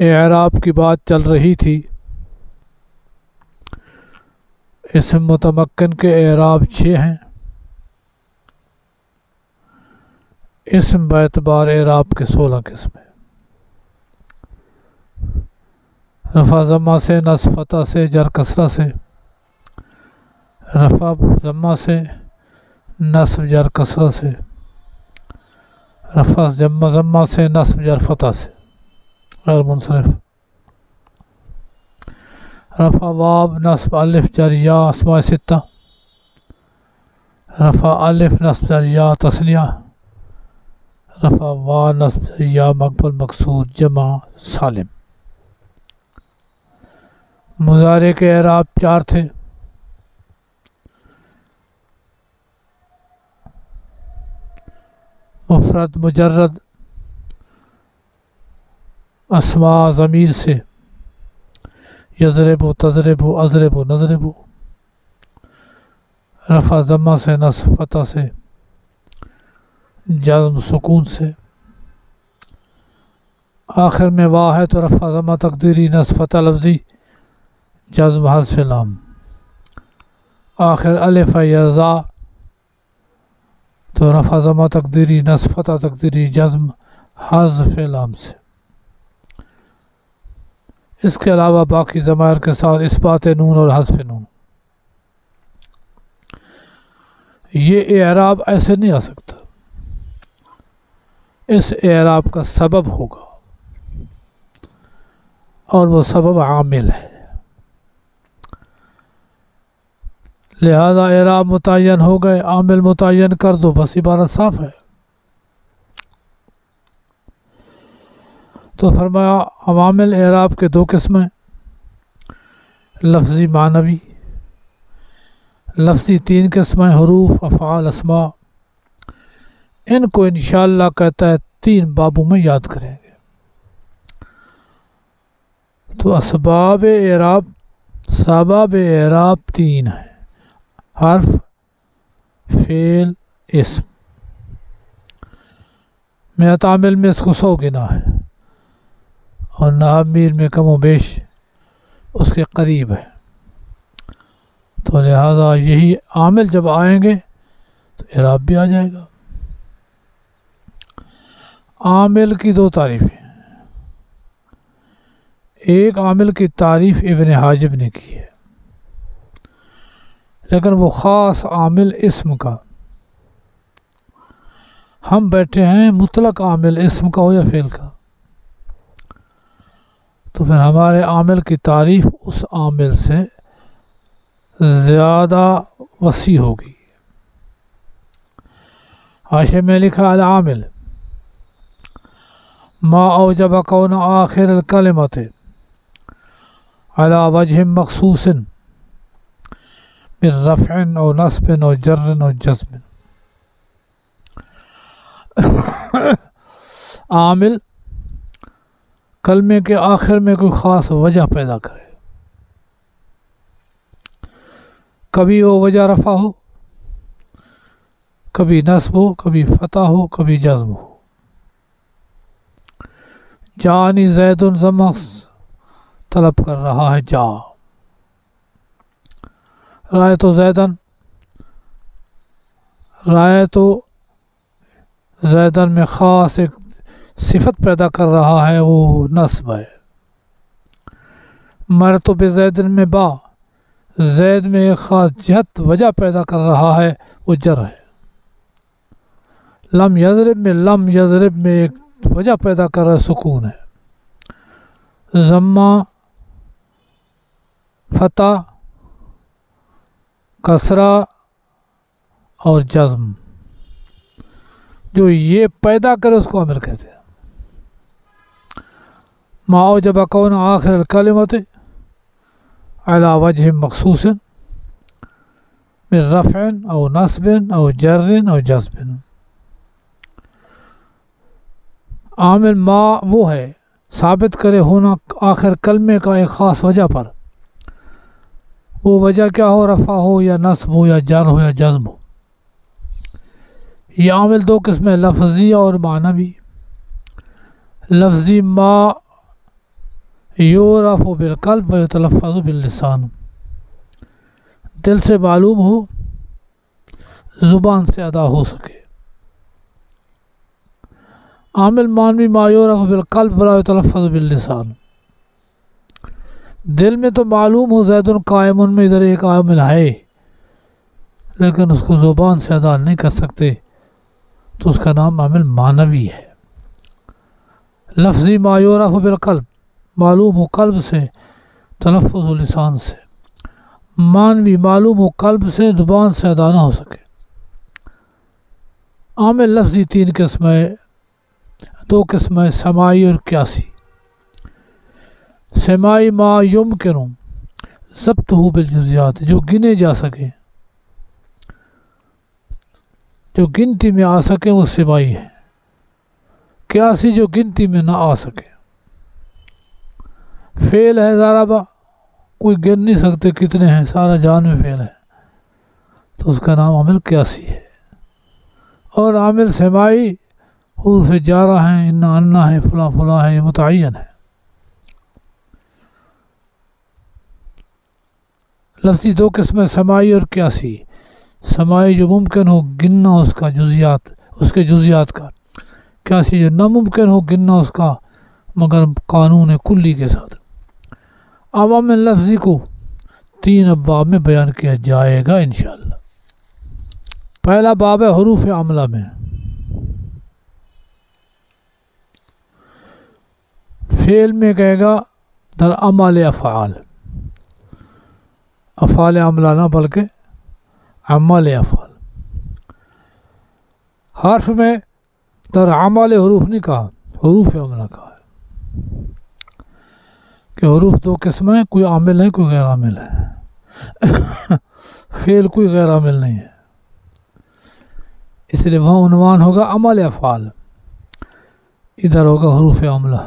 اعراب کی بات چل رہی تھی۔ اسم متمکن کے اعراب 6 ہیں۔ اسم باعتبار اعراب کے 16 قسم ہیں۔ رفع ضمہ سے، نصب فتح سے، جر کسرہ سے۔ رفع ضمہ سے، نصب جر کسرہ سے۔ رفع ضمہ سے، نصب جر فتح سے، غیر منصرف۔ رفع واو نصب الف جر یا اسماء ستہ۔ رفع الف نصب جر یا تثنیہ۔ رفع وا نصب جر یا مقبل مکسور جمع سالم۔ مضارع کے اعراب 4 تھے۔ مفرد مجرد اسماء ضمیر سے، یضرب تضرب اضرب نضرب۔ رفع ضمہ سے، نصب فتح سے، جزم سکون سے۔ آخر میں وا ہے تو رفع ضمہ تقدیری، نصب فتح لفظی، جزم حذف لام۔ آخر الف ہے یا زا تو رفع ضمہ تقدیری، نصب فتح تقدیری، جزم حذف لام سے۔ اس کے علاوہ باقی ضمائر کے ساتھ اثبات نون اور حذف نون۔ یہ اعراب ایسے نہیں آ سکتا، اس اعراب کا سبب ہوگا اور وہ سبب عامل ہے، لہذا اعراب متعین ہو گئے، عامل متعین کر دو، بس عبارت صاف ہے۔ تو فرمایا عوامل اعراب کے 2 قسمیں، لفظی معنوی۔ لفظی 3 قسمیں، حروف افعال اسماء۔ ان کو انشاءاللہ کہتا ہے 3 بابوں میں یاد کریں گے۔ تو اسباب اعراب، سبب اعراب 3 ہیں، حرف، فعل، اسم۔ مئات عامل میں اس کو 100 گنا ہے اور نحو میر میں کم و بیش اس کے قریب ہے، تو لہذا یہی عامل جب آئیں گے تو اعراب بھی آ جائے گا۔ عامل کی 2 تعریفیں، ایک عامل کی تعریف ابن حاجب نے کی ہے، لیکن وہ خاص عامل اسم کا۔ ہم بیٹھے ہیں مطلق عامل اسم کا ہو یا فعل کا، تو پھر ہمارے عامل کی تعریف اس عامل سے زیادہ وسیع ہوگی۔ حاشیے میں لکھا العامل ما اوجب کون آخر الکلمۃ علی وجہ مخصوص من رفع او نصب او جر او جزم۔ عامل کلمے کے آخر میں کوئی خاص وجہ پیدا کرے، کبھی وہ وجہ رفع ہو، کبھی نصب ہو، کبھی فتح ہو، کبھی جزم ہو۔ جانی زید زمخ طلب کر رہا ہے جا، رائے تو زیدن، رائے تو زیدن میں خاص ایک صفت پیدا کر رہا ہے، وہ نصب ہے۔ مرتو بزیدن میں با، زید میں ایک خاص جہت وجہ پیدا کر رہا ہے، وہ جر ہے۔ لم یضرب میں، لم یضرب میں ایک وجہ پیدا کر رہا ہے، سکون ہے۔ ضمہ، فتح، کسرہ اور جزم، جو یہ پیدا کرے اس کو عامل کہتے ہیں۔ ما اوجب کون آخر الکلمۃ علی وجہ مخصوص من رفع او نصب او جر او جزم۔ عامل ما وہ ہے ثابت کرے ہونا آخر کلمے کا ایک خاص وجہ پر، وہ وجہ کیا ہو، رفع ہو یا نصب ہو یا جر ہو یا جزم ہو۔ یہ عامل 2 قسمیں، لفظی اور معنوی۔ لفظی ما یعرف بالقلب و یتلفظ باللسان، دل سے معلوم ہو، زبان سے ادا ہو سکے۔ عامل معنوی ما یعرف بالقلب ولا یتلفظ باللسان، دل میں تو معلوم ہو زید قائم میں ادھر ایک عامل ہے، لیکن اس کو زبان سے ادا نہیں کر سکتے، تو اس کا نام عامل معنوی ہے۔ لفظی ما یعرف بالقلب، معلوم ہو قلب سے، تلفظ و لسان سے۔ معنوی معلوم ہو قلب سے، زبان سے ادا نہ ہو سکے۔ عامل لفظی تین قسم ہے، دو قسم ہے، سماعی اور قیاسی۔ سماعی ما یمکن ضبطہ بالجزیات، جو گنے جا سکے، جو گنتی میں آ سکے وہ سماعی ہے۔ قیاسی جو گنتی میں نہ آ سکے۔ فعل ہے ضربہ، کوئی گن نہیں سکتے کتنے ہیں، سارا جان میں فعل ہے، تو اس کا نام عامل قیاسی ہے۔ اور عامل سماعی حروف جارہ ہیں، انا انا ہے، فلاں فلاں ہے، یہ متعین ہے۔ لفظی دو قسم ہے، سماعی اور قیاسی۔ سماعی جو ممکن ہو گننا اس کا جزیات، اس کے جزیات کا۔ قیاسی جو ناممکن ہو گننا اس کا مگر قانون کلی کے ساتھ۔ عوامل لفظی کو تین ابواب میں بیان کیا جائے گا انشاءاللہ۔ پہلا باب ہے حروف عملہ میں۔ فعل میں کہے گا در عمل افعال، افعال عملہ نہ بلکہ عمل افعال۔ حرف میں در عمل حروف نہیں کہا، حروف عملہ کہا ہے کہ حروف دو قسم ہیں، کوئی عامل ہے کوئی غیر عامل ہے۔ فعل کوئی غیر عامل نہیں ہے، اس لیے وہاں عنوان ہوگا عمل افعال، ادھر ہوگا حروف عملہ۔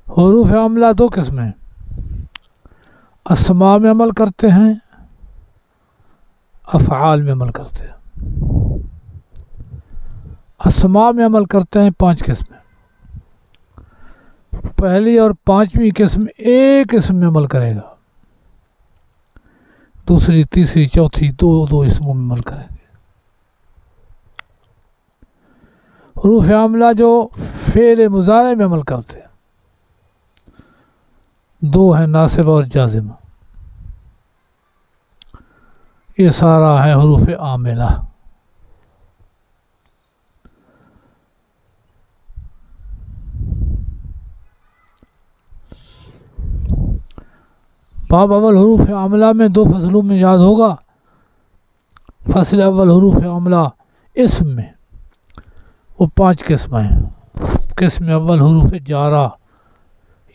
حروف عملہ دو قسم ہیں، اسماء میں عمل کرتے ہیں، افعال میں عمل کرتے ہیں۔ اسماء میں عمل کرتے ہیں پانچ قسمیں، پہلی اور پانچویں قسم ایک قسم میں عمل کرے گا، دوسری تیسری چوتھی دو اسموں میں عمل کریں گے۔ حروف عملہ جو فعل مضارع میں عمل کرتے ہیں، دو ہیں، ناصب اور جازم، یہ سارا ہے حروف عاملہ۔ باب اول حروف عملہ میں دو فصلوں میں یاد ہوگا۔ فصل اول حروف عملہ اسم میں، وہ پانچ قسم ہیں۔ قسم اول حروف جارہ،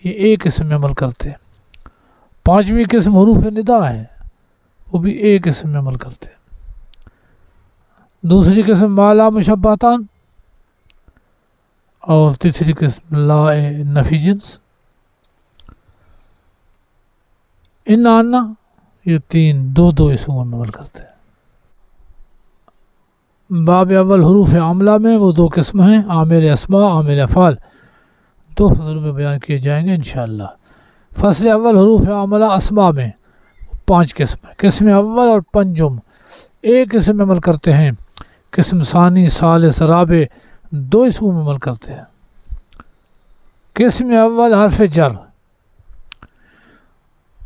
یہ ایک قسم میں عمل کرتے ہیں۔ پانچویں قسم حروف ندا ہے، وہ بھی ایک قسم میں عمل کرتے ہیں۔ دوسری قسم مالا مشبہتان، اور تیسری قسم لا نفی جنس۔ ان آنا، یہ تین دو اسموں میں عمل کرتے ہیں۔ باب اول حروف عملہ میں وہ دو قسم ہیں، عامل اسماء، عامل افعال، دو فصلوں میں بیان کیے جائیں گے انشاءاللہ۔ فصل اول حروف عملہ اسماء میں پانچ قسم ہیں۔ قسم اول اور پنجم ایک قسم میں عمل کرتے ہیں، قسم ثانی، ثالث، رابع دو اسموں میں عمل کرتے ہیں۔ قسم اول حرف جر،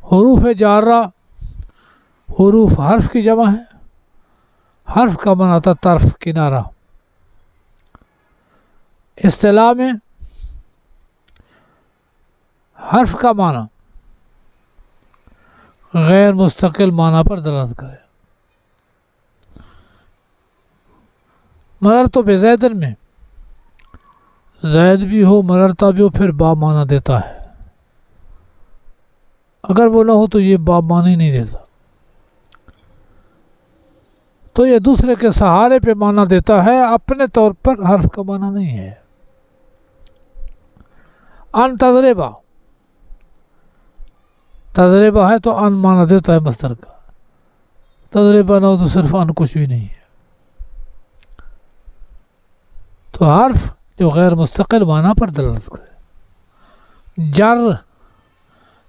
حروف جارہ حروف حرف کی جمع ہے، حرف کا معنی آتا طرف، کنارہ۔ اصطلاح میں حرف کا معنی غیر مستقل معنی پر دلالت کرے۔ مررت بزیدن میں زید بھی ہو، مررتا بھی ہو، پھر با معنی دیتا ہے۔ اگر وہ نہ ہو تو یہ با معنی نہیں دیتا، تو یہ دوسرے کے سہارے پہ معنی دیتا ہے، اپنے طور پر حرف کا معنی نہیں ہے۔ ان تضربہ، تضربہ ہے تو ان معنی دیتا ہے مصدر کا، تضربہ نہ ہو تو صرف ان کچھ بھی نہیں ہے۔ تو حرف جو غیر مستقل معنی پر دلالت کرے، جر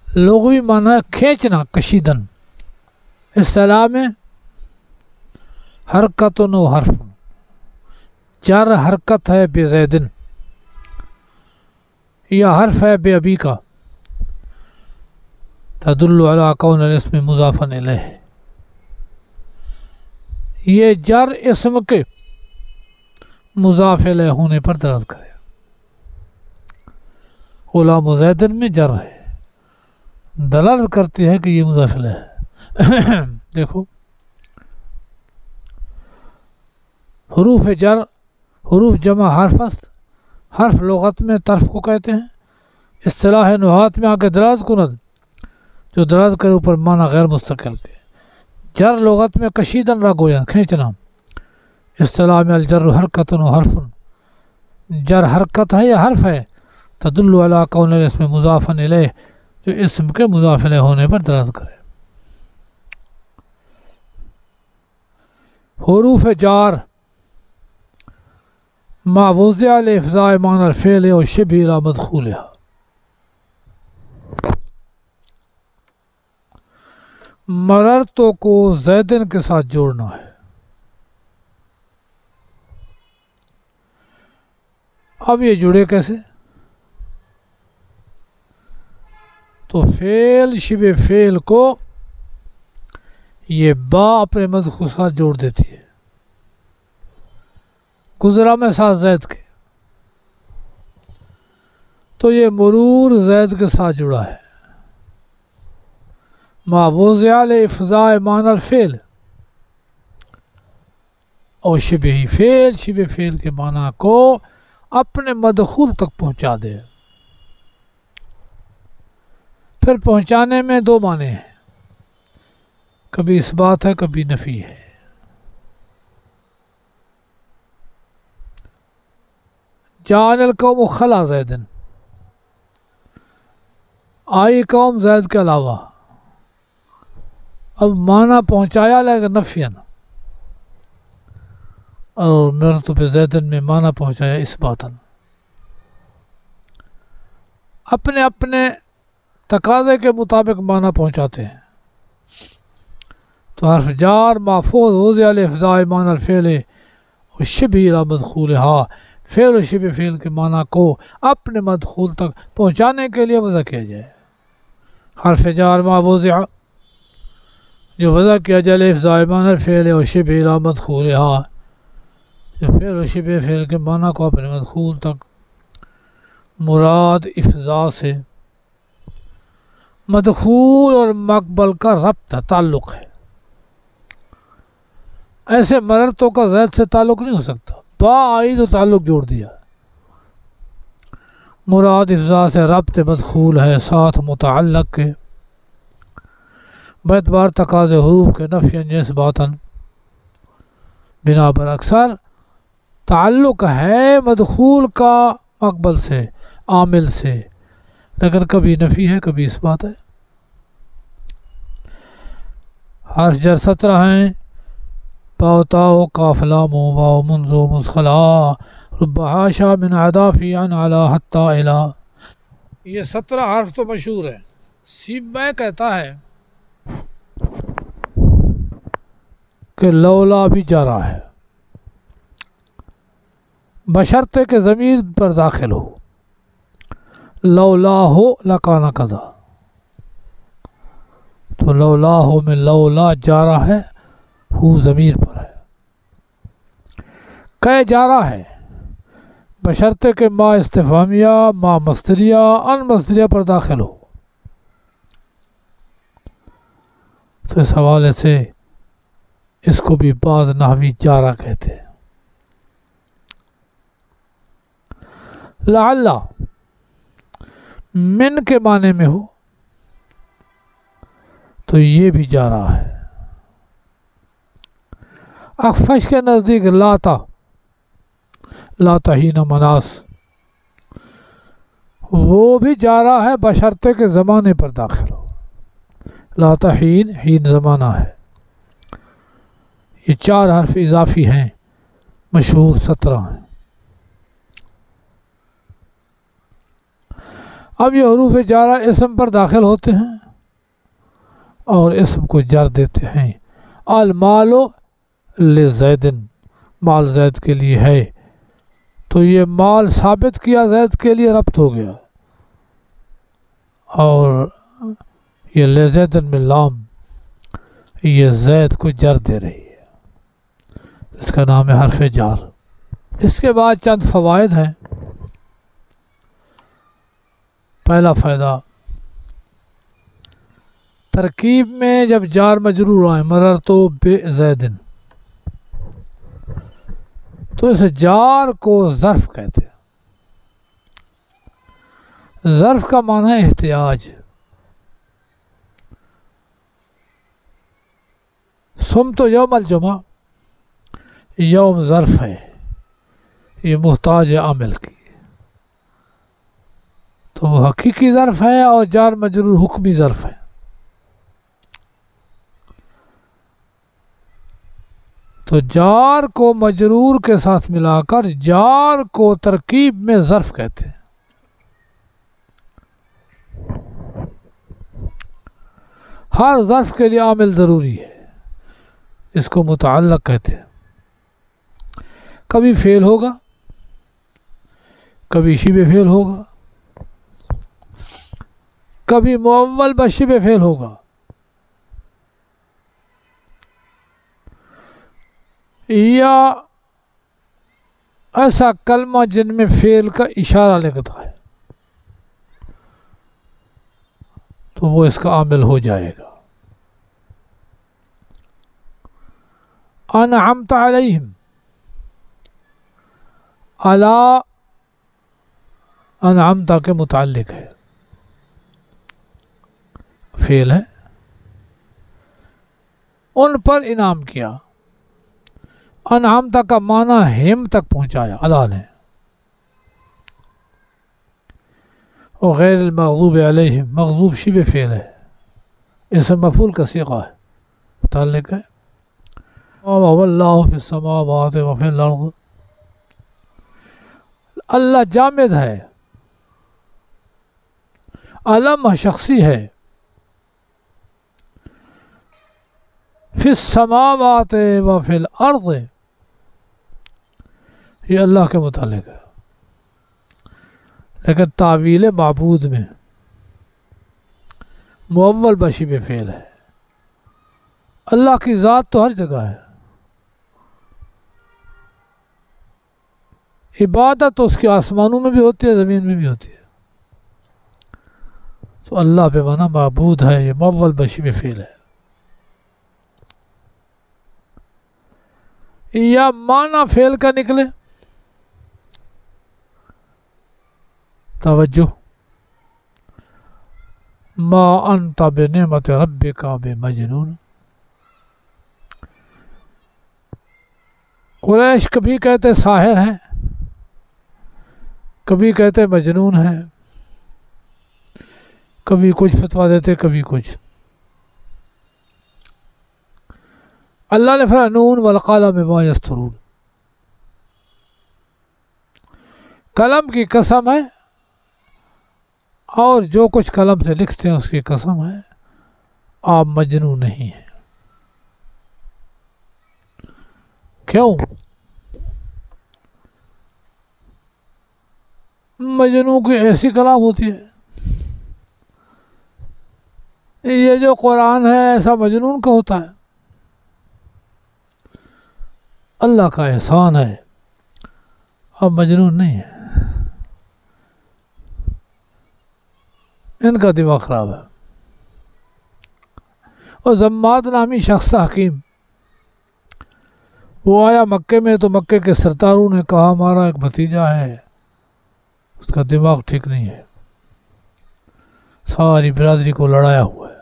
لغوی معنی ہے کھینچنا، کشیدن، اصطلاح میں حرکت و حرف، جر حرکت ہے بے زیدن یا حرف ہے بے ابی کا، تدل علی کون الاسم مضافا الیہ، یہ جر اسم کے مضاف الیہ ہونے پر دلالت کرے، غلام زیدن میں جر ہے، دلالت کرتی ہے کہ یہ مضاف الیہ ہے۔ دیکھو حروف جر، حروف جمع حرف است، حرف لغت میں طرف کو کہتے ہیں، اصطلاح نحات میں آگے دلالت کند جو دلالت کرے اوپر معنی غیر مستقل کے، جر لغت میں کشیدن را گویا کھینچنا، اصطلاح میں الجر حرکت و حرف، جر حرکت ہے یا حرف ہے، تدل علی کون الاسم مضافا الیہ جو اسم کے مضاف الیہ ہونے پر دلالت کرے۔ حروف جار ما وضع لافضاء معنی الفعل و شبہ الی مدخولها، مررتو کو زیدن کے ساتھ جوڑنا ہے، اب یہ جڑے کیسے؟ تو فعل شبہ فعل کو یہ با اپنے مدخول ساتھ جوڑ دیتی ہے، گزرا میں ساتھ زید کے، تو یہ مرور زید کے ساتھ جڑا ہے، ما وضع لافضاء معنی الفعل اور شبہ فعل، شبہ فعل کے معنی کو اپنے مدخول تک پہنچا دے۔ پھر پہنچانے میں دو معنی ہیں، کبھی اثبات ہے کبھی نفی ہے۔ جعل القوم خلا زیدن، آئی قوم زید کے علاوہ، اب معنی پہنچایا لیکن نفیاً، اور مررت بزیدن میں معنی پہنچایا اثباتاً، اپنے اپنے تقاضے کے مطابق معنی پہنچاتے ہیں۔ تو حرف جار محفوظ وضع لافضاء معنی الفعل و شبہ الی مدخولها، فعل و شبہ فعل کے معنی کو اپنے مدخول تک پہنچانے کے لیے وضع کیا جائے۔ حرف جار ما وضع جو وضع کیا جائے لافضاء معنی الفعل و شبہ الی مدخولها، جو فعل و شبہ فعل کے معنی کو اپنے مدخول تک، مراد افضاء سے مدخول اور مقبل کا ربط تعلق ہے، ایسے مررتوں کا زید سے تعلق نہیں ہو سکتا، با آئی تو تعلق جوڑ دیا، مراد افضاء سے ربط مدخول ہے ساتھ متعلق کے، باعتبار تقاضے حروف کے نفیاً یا اثباتاً، بنا پر اکثر تعلق ہے مدخول کا مقبل سے، عامل سے، لیکن کبھی نفی ہے کبھی اثبات ہے۔ حرف جر 17 ہیں، باء تاء قاف لام واو منذ مسخلا رب حاشا من عدافی عن علی حتی الی، یہ 17 حرف تو مشہور ہے۔ سیب میں کہتا ہے کہ لولا بھی جارا ہے، بشرطے کہ ضمیر پر داخل ہو، لولا ہو لکانا کذا، تو لولا ہو میں لولا جارا ہے، ہو ضمیر پر ہے، کہ جارا ہے بشرطے کہ ما استفہامیہ ما مصدریہ ان مصدریہ پر داخل ہو، تو اس حوالے سے اس کو بھی بعض نحوی جارا کہتے ہیں۔ لعل من کے معنی میں ہو تو یہ بھی جارا ہے۔ اخفش کے نزدیک لاتا، لاتا ہی نہ مناس، وہ بھی جارا ہے بشرطے کے زمانے پر داخل ہو، لاتا ہین، ہین زمانہ ہے۔ یہ 4 حرف اضافی ہیں، مشہور 17 ہیں۔ اب یہ حروف جارہ اسم پر داخل ہوتے ہیں اور اسم کو جر دیتے ہیں. المال لزید، مال زید کے لیے ہے، تو یہ مال ثابت کیا زید کے لیے ربط ہو گیا، اور یہ لزید میں لام یہ زید کو جر دے رہی ہے، اس کا نام ہے حرف جار. اس کے بعد چند فوائد ہیں. پہلا فائدہ، ترکیب میں جب جار مجرور آئے مررتو بزیدن تو اس جار کو ظرف کہتے ہیں. ظرف کا معنی ہے احتیاج. صمت یوم الجمعہ، یوم ظرف ہے، یہ محتاج ہے عامل کی، تو وہ حقیقی ظرف ہے اور جار مجرور حکمی ظرف ہے. تو جار کو مجرور کے ساتھ ملا کر جار کو ترکیب میں ظرف کہتے ہیں. ہر ظرف کے لیے عامل ضروری ہے، اس کو متعلق کہتے ہیں. کبھی فعل ہوگا، کبھی شبہ فعل ہوگا، کبھی مؤول بشبہ فعل ہوگا، یا ایسا کلمہ جن میں فعل کا اشارہ لگتا ہے تو وہ اس کا عامل ہو جائے گا. انعمت علیہم، علی انعمت کے متعلق ہے، فعل ہے، ان پر انعام کیا. انعمت کا معنی ہم تک پہنچایا اللہ نے. اور غیر المغضوب علیہم، مغضوب شبہ فعل ہے، اسم مفعول کا صیغہ ہے، متعلق ہے. واللہ فی السماوات وفی الارض، اللہ جامد ہے، علم شخصی ہے، فی السماوات وفی الارض یہ اللہ کے متعلق ہے. لیکن تعویل معبود میں مؤول بشبہ فعل ہے. اللہ کی ذات تو ہر جگہ ہے، عبادت اس کے آسمانوں میں بھی ہوتی ہے، زمین میں بھی ہوتی ہے. تو اللہ پہ معنی معبود ہے، یہ مؤول بشبہ فعل ہے. یا معنی فعل کا نکلے، توجہ، ما انت بنعمت ربک بمجنون. قریش کبھی کہتے ساحر ہیں، کبھی کہتے مجنون ہے، کبھی کچھ فتویٰ دیتے، کبھی کچھ. اللہ نے فرمایا نون والقلم وما یسطرون، قلم کی قسم ہے اور جو کچھ قلم سے لکھتے ہیں اس کی قسم ہے، آپ مجنون نہیں ہیں. کیوں؟ مجنون کی ایسی کلام ہوتی ہے، یہ جو قرآن ہے ایسا مجنون کا ہوتا ہے. اللہ کا احسان ہے، اب مجنون نہیں ہے. ان کا دماغ خراب ہے. اور زماد نامی شخص حکیم، وہ آیا مکے میں، تو مکے کے سرداروں نے کہا ہمارا ایک بھتیجا ہے، اس کا دماغ ٹھیک نہیں ہے، ساری برادری کو لڑایا ہوا ہے.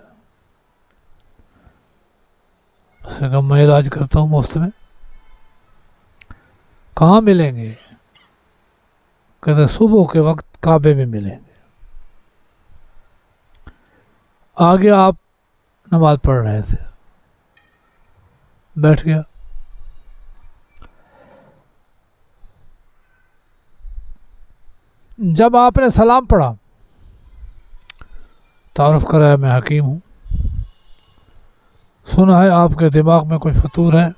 اس نے کہا میں علاج کرتا ہوں مفت میں. کہاں ملیں گے؟ کہتے صبح کے وقت کعبے میں ملیں گے. آگے آپ نماز پڑھ رہے تھے، بیٹھ گیا. جب آپ نے سلام پڑھا تعارف کرایا میں حکیم ہوں، سنا ہے آپ کے دماغ میں کوئی فطور ہے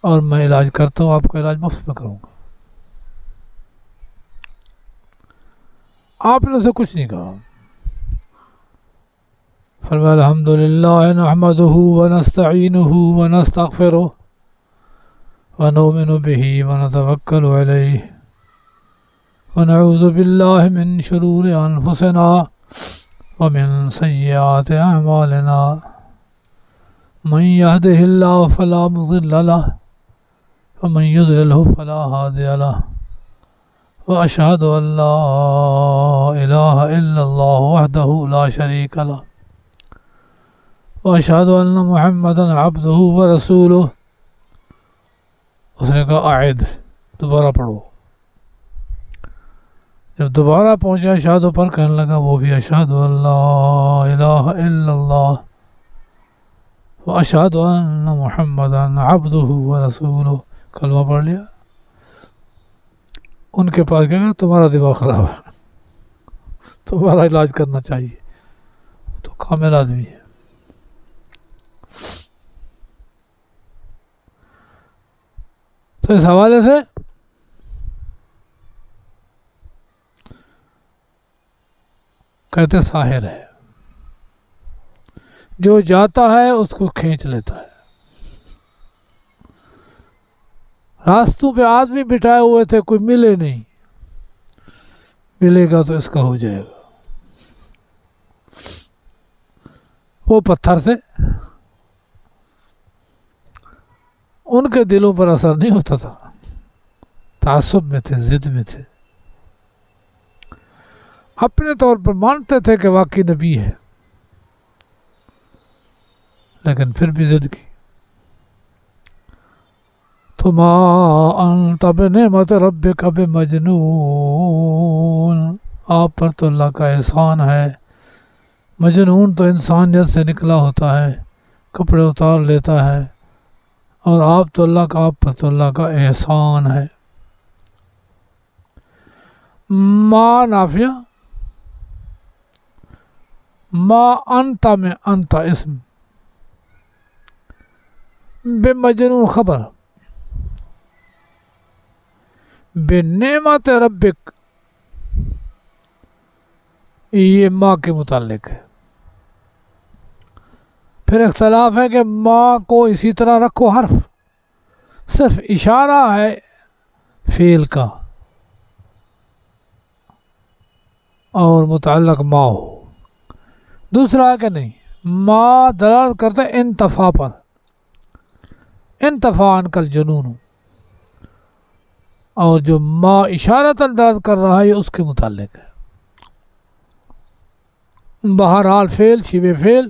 اور میں علاج کرتا ہوں، آپ کا علاج مفت میں کروں گا۔ آپ نے اسے کچھ نہیں کہا، فرمایا الحمدللہ نحمدہ ونستعینہ ونستغفرہ ونؤمن بہ ونتوکل علیہ ونعوذ باللہ من شرور انفسنا ومن سیئات اعمالنا من يهده اللہ فلا مضل له ومن يضلله فلا هادي له واشهد ان لا الہ الا اللہ وحدہ لا شریک له واشهد ان محمدا عبدہ ورسولہ۔ اس نے کہا اعد، دوبارہ پڑھو۔ جب دوبارہ پہنچا اشہدو پر کہنے لگا وہ بھی اشہد ان لا الہ الا اللہ واشہد ان محمدا عبدہ ورسولہ، کلمہ پڑھ لیا۔ ان کے پاس کہا تمہارا دماغ خراب ہے، تمہارا علاج کرنا چاہیے، وہ تو کامل آدمی ہے۔ تو اس حوالے سے کہتے ساحر ہے، جو جاتا ہے اس کو کھینچ لیتا ہے۔ راستوں پہ آدمی بٹھائے ہوئے تھے، کوئی ملے نہیں، ملے گا تو اس کا ہو جائے گا۔ وہ پتھر سے ان کے دلوں پر اثر نہیں ہوتا تھا، تعصب میں تھے، ضد میں تھے، اپنے طور پر مانتے تھے کہ واقعی نبی ہے، لیکن پھر بھی ضد کی۔ تو ما انت بنعمت ربک بمجنون، آپ پر تو اللہ کا احسان ہے۔ مجنون تو انسانیت سے نکلا ہوتا ہے، کپڑے اتار لیتا ہے، اور آپ پر تو اللہ کا احسان ہے۔ ما نافیہ، ما انت میں انت اسم، بے مجنون خبر، بے نعمت ربک یہ ما کے متعلق ہے۔ پھر اختلاف ہے کہ ما کو اسی طرح رکھو حرف، صرف اشارہ ہے فعل کا اور متعلق ما ہو۔ دوسرا ہے کہ نہیں، ما دلالت کرتا ہے انتفاع پر، انتفاع عنک الجنون، اور جو ما اشارتاً دلالت کر رہا ہے یہ اس کے متعلق ہے۔ بہرحال فعل شبہ فعل،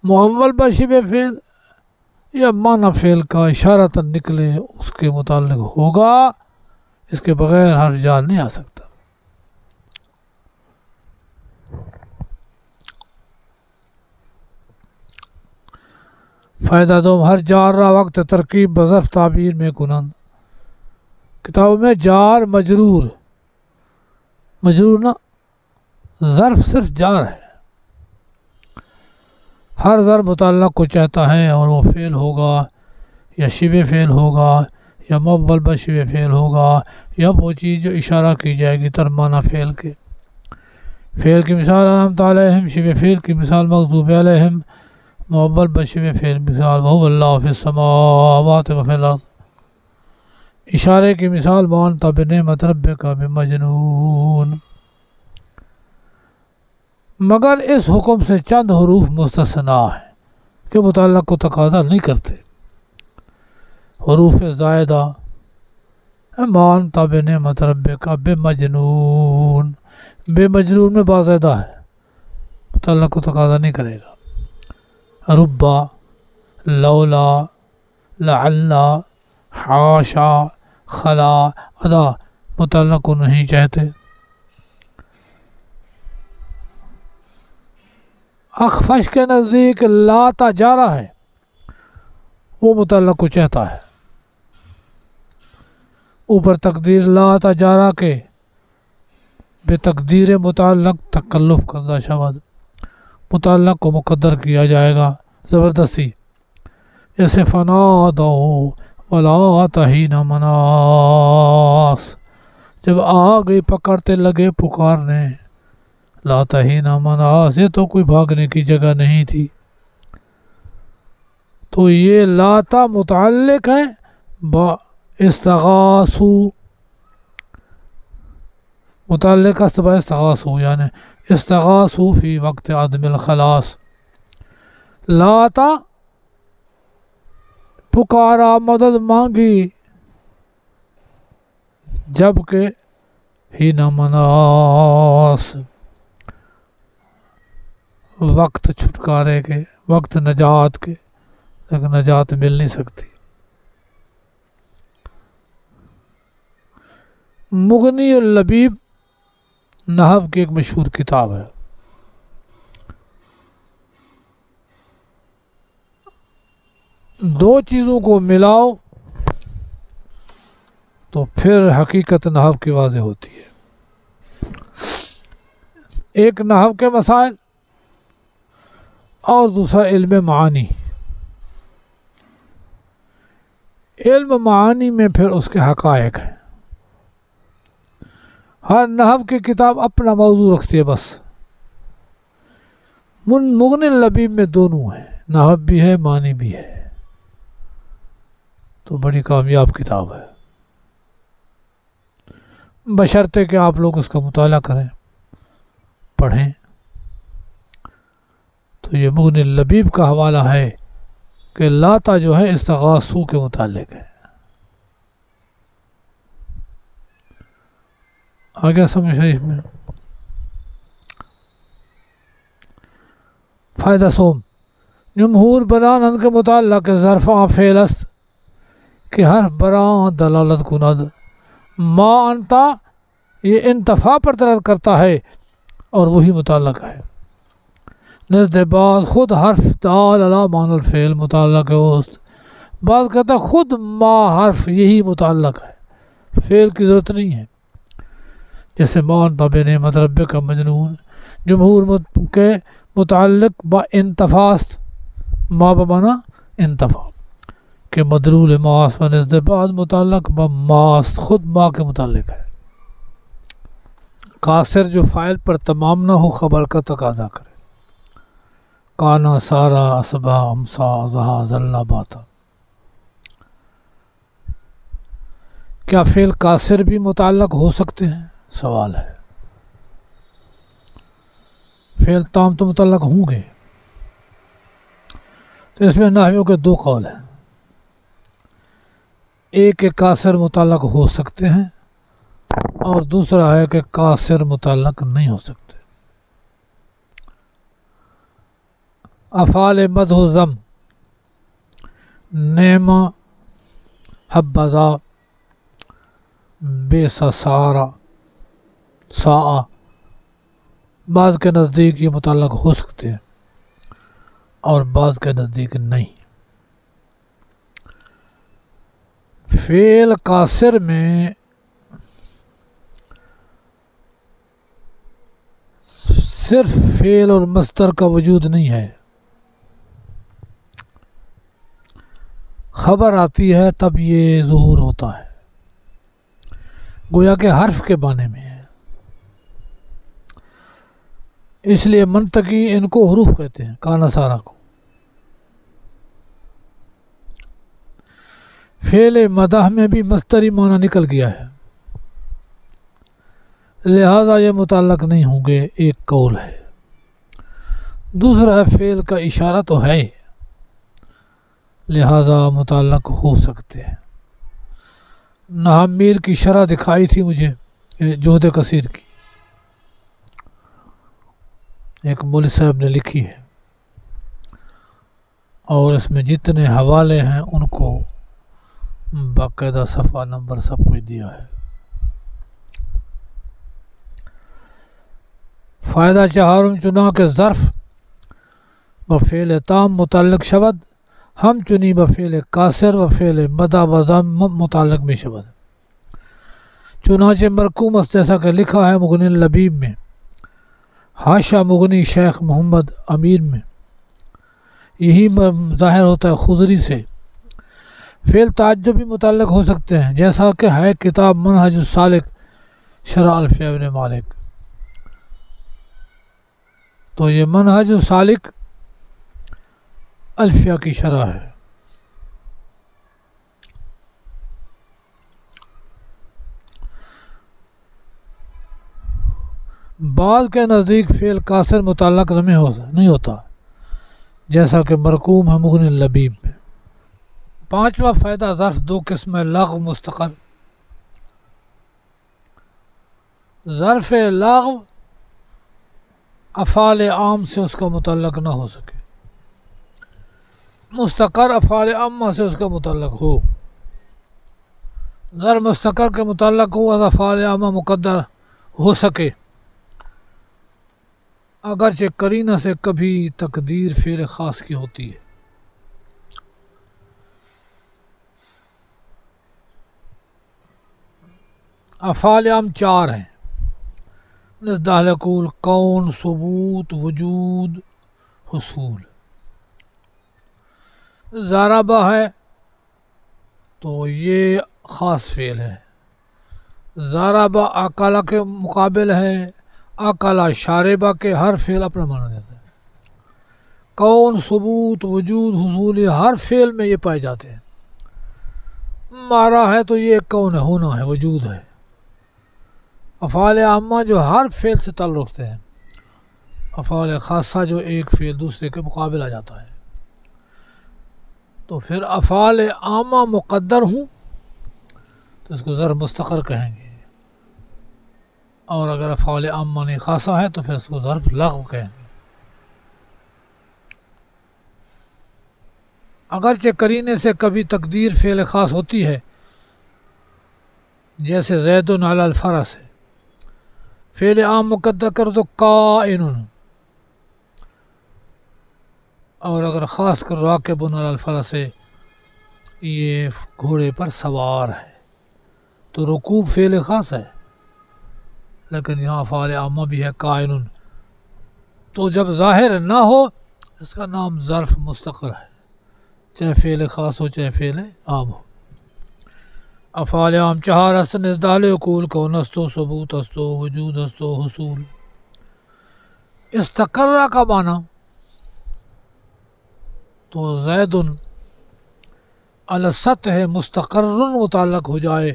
مؤول بہ شبہ فعل، یا معنی فعل کا اشارتاً نکلے اس کے متعلق ہوگا، اس کے بغیر ہر جار نہیں آ سکتا۔ فائدہ دوم، ہر جار را وقت ترکیب بظرف تعبیر میں کنند۔ کتابوں میں جار مجرور، مجرور نا، ظرف صرف جار ہے، ہر ظرف متعلق کو چاہتا ہے، اور وہ فعل ہوگا یا شبہ فعل ہوگا یا مؤول بہ شبہ فعل ہوگا، یا وہ چیز جو اشارہ کی جائے گی ترمانہ فعل کے۔ فعل کی مثال انعمت علیہم، شبہ فعل کی مثال مغضوب علیہم، مؤول بہ شبہ فعل مثال وہو اللہ فی السماوات و فی الارض۔ اشارے کی مثال وانت بنعمت ربک بمجنون۔ مگر اس حکم سے چند حروف مستثنا ہیں کہ متعلق کو تقاضا نہیں کرتے۔ حروف زائدہ، وانت بنعمت ربک بمجنون، بے مجنون میں بازائدہ ہے، متعلق کو تقاضا نہیں کرے گا۔ ربا، لولا، لعل، حاشا، خلا، ادا متعلق کو نہیں چاہتے۔ اخفش کے نزدیک لا تا جارہ ہے، وہ متعلق کو چاہتا ہے۔ اوپر تقدیر لا تا جارہ کے بے تقدیر متعلق تکلف کردہ شود، متعلق کو مقدر کیا جائے گا زبردستی، جیسے فنا دو ولا تہین مناس، جب آ گئی پکڑتے لگے پکارنے، لا تہین مناس، یہ تو کوئی بھاگنے کی جگہ نہیں تھی. تو یہ لاتا متعلق ہے با استغاثو، متعلق استبا استغاثو، یعنی استغاثو فی وقت عدم الخلاص. لاتا پکارا، مدد مانگی، جبکہ ہین مناس، وقت چھٹکارے کے، وقت نجات کے، لیکن نجات مل نہیں سکتی. مغنی اللبیب نحو کی ایک مشہور کتاب ہے. دو چیزوں کو ملاؤ تو پھر حقیقت نحو کی واضح ہوتی ہے. ایک نحو کے مسائل اور دوسرا علم معانی. علم معانی میں پھر اس کے حقائق ہیں. ہر نحو کی کتاب اپنا موضوع رکھتی ہے بس. مغنی اللبیب میں دونوں ہیں، نحو بھی ہے معنی بھی ہے، تو بڑی کامیاب کتاب ہے، بشرطے کہ آپ لوگ اس کا مطالعہ کریں، پڑھیں. تو یہ مغنی اللبیب کا حوالہ ہے کہ لاتا جو ہے استغاثو کے متعلق ہے. آگے سمجھ شریف میں فائدہ سوم، جمہور بران کے متعلق ظرفاں فعلست کہ ہر بران دلالت کند، ما انتا یہ انتفاع پر دلالت کرتا ہے اور وہی متعلق ہے. نزد بعض خود حرف دال علی مان الفعل متعلق ہے اوست، بعض کہتا ہے خود ما حرف یہی متعلق ہے، فعل کی ضرورت نہیں ہے. جیسے مان طب نعمت رب کا مجنون، جمہور کے متعلق با انتفاست، ما بمانا انتفاع کہ مدلول ماس و نزد بعض متعلق با ماس، خود ما کے متعلق ہے. قاصر جو فاعل پر تمام نہ ہو، خبر کا تقاضا کرے. کانا سارا اسبا امسا زہا ذلہ باتا. کیا فعل قاصر بھی متعلق ہو سکتے ہیں؟ سوال ہے. فعل تام تو متعلق ہوں گے. تو اس میں نحویوں کے دو قول ہیں. ایک کہ قاصر متعلق ہو سکتے ہیں، اور دوسرا ہے کہ قاصر متعلق نہیں ہو سکتے. افعال مدح و ذم، نعمہ، حبذا، بیس سارا، ساء، بعض کے نزدیک یہ متعلق ہو سکتے ہیں اور بعض کے نزدیک نہیں. فعل قاصر میں صرف فعل اور مصدر کا وجود نہیں ہے، خبر آتی ہے تب یہ ظہور ہوتا ہے، گویا کہ حرف کے معنی میں ہے. اس لیے منطقی ان کو حروف کہتے ہیں، کانا سارا کو. فعل مدح میں بھی مصدری معنی نکل گیا ہے، لہذا یہ متعلق نہیں ہوں گے، ایک قول ہے. دوسرا ہے فعل کا اشارہ تو ہے، لہذا متعلق ہو سکتے ہیں. نحو میر کی شرح دکھائی تھی مجھے جہد کثیر کی، ایک مولوی صاحب نے لکھی ہے، اور اس میں جتنے حوالے ہیں ان کو باقاعدہ صفحہ نمبر سب کچھ دیا ہے. فائدہ چہارم، چنا کے ظرف بفعل تام متعلق شود، ہم چنی بفعل قاصر و فعل مدح و ذم متعلق میں شود. چنانچہ مرقوم جیسا کہ لکھا ہے مغنی اللبیب میں، حاشا مغنی شیخ محمد امیر میں، یہی ظاہر ہوتا ہے خضری سے۔ فعل تعجب بھی متعلق ہو سکتے ہیں، جیسا کہ ہے کتاب منہج السالک شرح الفیہ ابن مالک۔ تو یہ منہج السالک الفیہ کی شرح ہے۔ بعض کے نزدیک فعل کاسر متعلق نہیں ہوتا، جیسا کہ مرقوم ہے مغنی اللبیب میں۔ پانچواں فائدہ، ظرف دو قسم ہے، لغو مستقر۔ ظرف لغو افعال عام سے اس کا متعلق نہ ہو سکے، مستقر افعال عامہ سے اس کا متعلق ہو۔ ظرف مستقر کے متعلق ہو، افعال عامہ مقدر ہو سکے، اگرچہ قرینہ سے کبھی تقدیر فعل خاص کی ہوتی ہے۔ افعال عام چار ہیں، نزدالقول، کون، ثبوت، وجود، حصول۔ ضربہ ہے تو یہ خاص فعل ہے، ضربہ اکلا کے مقابل ہے، اکلا شاربہ کے، ہر فعل اپنا معنی دیتا ہے۔ کون، ثبوت، وجود، حصول، یہ ہر فعل میں یہ پائے جاتے ہیں۔ مارا ہے تو یہ کون ہے، ہونا ہے، وجود ہے۔ افعال عامہ جو ہر فعل سے تعلق رکھتے ہیں، افعال خاصہ جو ایک فعل دوسرے کے مقابل آ جاتا ہے۔ تو پھر افعال عامہ مقدر ہوں تو اس کو ظرف مستقر کہیں گے، اور اگر افعال عامہ نہیں خاصہ ہے تو پھر اس کو ظرف لغو کہیں گے۔ اگرچہ قرینے سے کبھی تقدیر فعل خاص ہوتی ہے، جیسے زید علی الفرس ہے، فعل عام مقدر کر دو قائن، اور اگر خاص کر راکب علی الفرس ہے، یہ گھوڑے پر سوار ہے، تو رکوب فعل خاص ہے، لیکن یہاں افعال عامہ بھی ہے قائن، تو جب ظاہر نہ ہو اس کا نام ظرف مستقر ہے، چاہے فعل خاص ہو چاہے فعل عام ہو۔ افعال عام چہار است، نزدال عقول، کون استو، ثبوت استو، وجود استو، حصول۔ استقرہ کا معنی تو زید علی السطح مستقر متعلق ہو جائے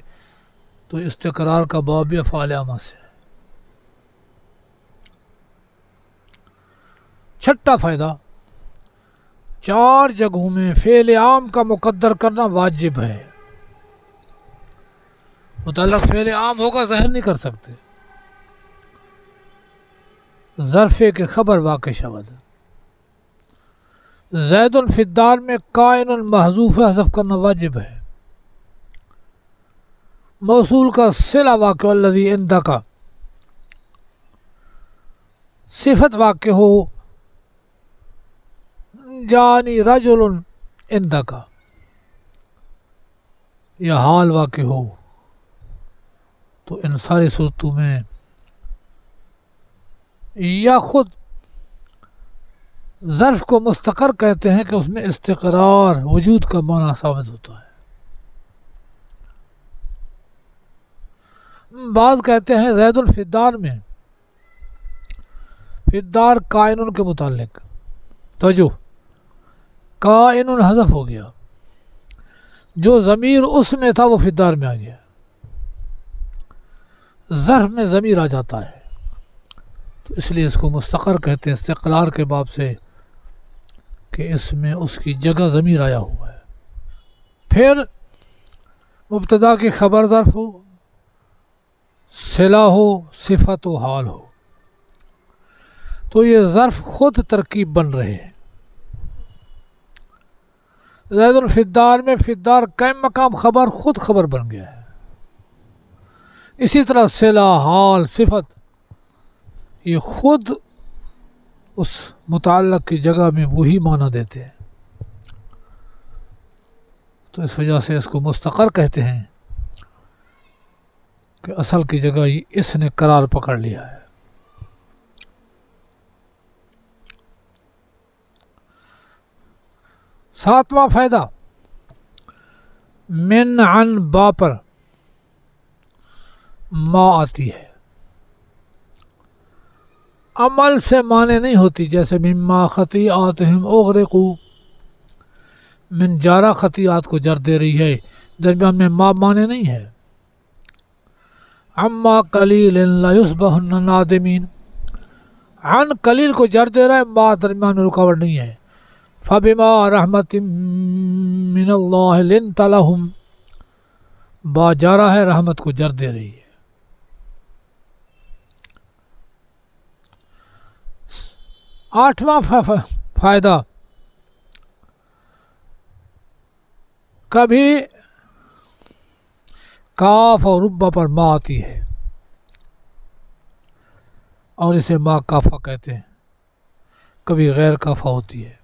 تو استقرار کا باب بھی افعال عامہ سے ہے۔ چھٹا فائدہ، چار جگہوں میں فعل عام کا مقدر کرنا واجب ہے۔ متعلق فعل عام ہوگا، ظاہر نہیں کر سکتے۔ ظرف کے خبر واقع شود، زید فی الدار میں قائن محذوف حذف کرنا واجب ہے۔ موصول کا صلہ واقع الذی عندک، صفت واقع ہو جانی رجل عندک، یا حال واقع ہو، تو ان ساری صورتوں میں یا خود ظرف کو مستقر کہتے ہیں کہ اس میں استقرار وجود کا معنی ثابت ہوتا ہے۔ بعض کہتے ہیں زید فی الدار میں فی الدار قائن کے متعلق توجہ، قائن حذف ہو گیا، جو ضمیر اس میں تھا وہ فی الدار میں آ گیا، ظرف میں ضمیر آ جاتا ہے، تو اس لیے اس کو مستقر کہتے ہیں استقرار کے باب سے، کہ اس میں اس کی جگہ ضمیر آیا ہوا ہے۔ پھر مبتدا کی خبر ظرف ہو، صلہ ہو، صفت و حال ہو، تو یہ ظرف خود ترکیب بن رہے ہیں۔ زید فی الدار میں فی الدار قائم مقام خبر خود خبر بن گیا ہے۔ اسی طرح صلہ، حال، صفت یہ خود اس متعلق کی جگہ میں وہی معنی دیتے ہیں، تو اس وجہ سے اس کو مستقر کہتے ہیں۔ کہ اصل کی جگہ اس نے قرار پکڑ لیا ہے۔ ساتواں فائدہ، من عن با پر ما آتی ہے، عمل سے معنی نہیں ہوتی، جیسے مما خطیئاتہم اغرقوا، من جارہ خطیئات کو جر دے رہی ہے، درمیان میں ما معنی نہیں ہے۔ عما قلیل لیصبحن نادمین، عن قلیل کو جر دے رہا ہے، ما درمیان میں رکاوٹ نہیں ہے۔ فبما رحمت من اللہ لنت لہم، با جارہ ہے، رحمت کو جر دے رہی ہے۔ آٹھواں فائدہ، کبھی کاف اور ربا پر ما آتی ہے اور اسے ما کافہ کہتے ہیں، کبھی غیر کافہ ہوتی ہے۔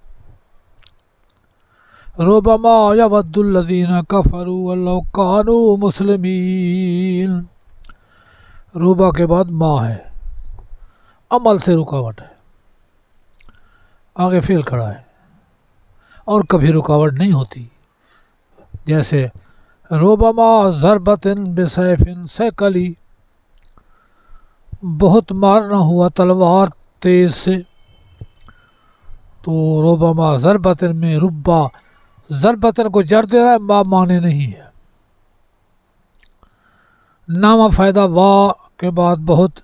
ربما یود الذین کفروا لو کانوا مسلمین، ربا کے بعد ما ہے، عمل سے رکاوٹ ہے، آگے فعل کھڑا ہے اور کبھی رکاوٹ نہیں ہوتی، جیسے ربما ضربت بسیف ثقلی، بہت مارنا ہوا تلوار تیز سے، تو ربما ضربتن میں ربا ضربتن کو جر دے رہا ہے، ما معنی نہیں ہے۔ نامہ فائدہ، وا کے بعد بہت،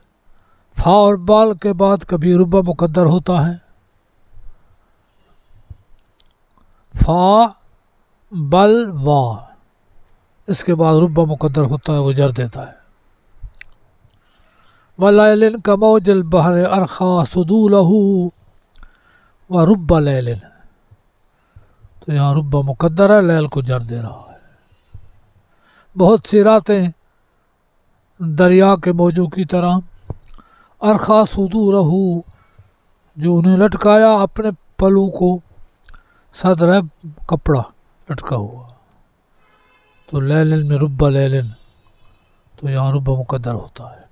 فا اور بال کے بعد کبھی ربا مقدر ہوتا ہے، فا بل وا، اس کے بعد ربا مقدر ہوتا ہے، وہ جر دیتا ہے۔ وَلَيْلٍ كَمَوْجِ الْبَحْرِ أَرْخَى سُدُولَهُ وَرُبَّ لَيْلٍ، تو یہاں ربا مقدر ہے، لیل کو جر دے رہا ہے۔ بہت سی راتیں دریا کے موجوں کی طرح، ارخا صدورہ، جو انہیں لٹکایا اپنے پلوں کو، صدر ہے کپڑا لٹکا ہوا، تو لیلن میں ربا لیلن، تو یہاں ربا مقدر ہوتا ہے۔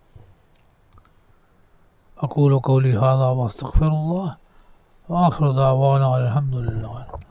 اقول قولی ھذا واستغفر اللہ، وآخر دعوانا الحمد للہ۔